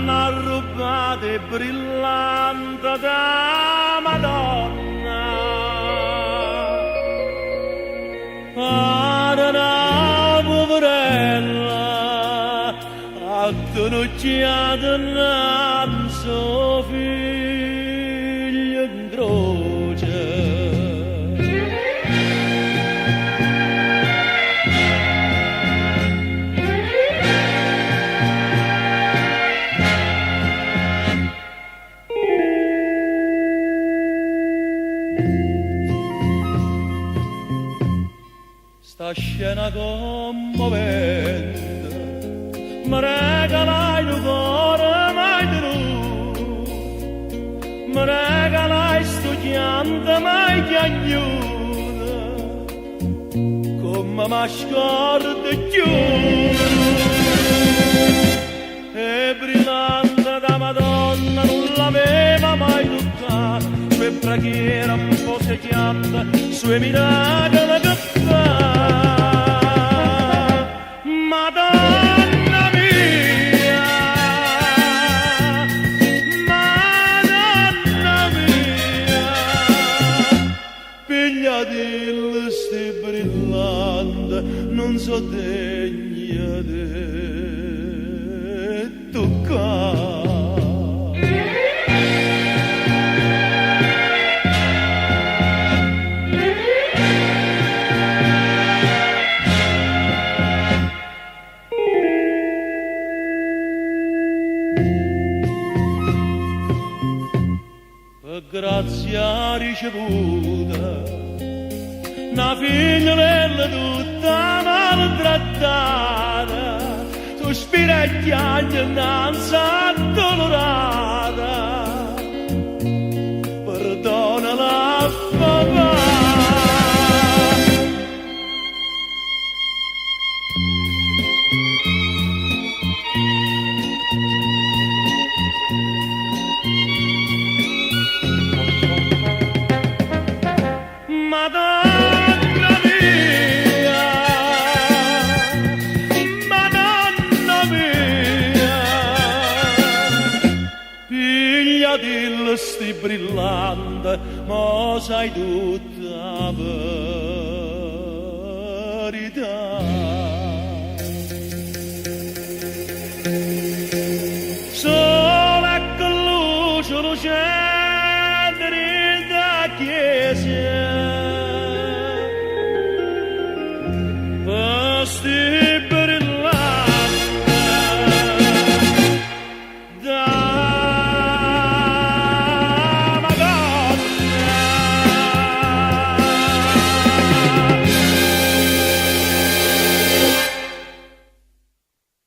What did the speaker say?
m'hanno rubato il brillante da Madonna. Una poverella ha tenucciato un suo figlio in croce. Sta scena commovente mi regalai il cuore mai tenuto, mi regalai studiante mai piagnuto, come mi scordo più. E brillante da Madonna non l'aveva mai toccato, sue preghiere un po' secchiate, sue miracoli che fa. Madonna mia, Madonna mia, pigliati sti brillante, non so degna di toccare. Grazia ricevuta, una figliolella tutta maltrattata, sospira e chiaglia innanzi addolorata, perdonala papà. Madonna mia, Madonna mia, pigliati sti brillante, ma sai tutta per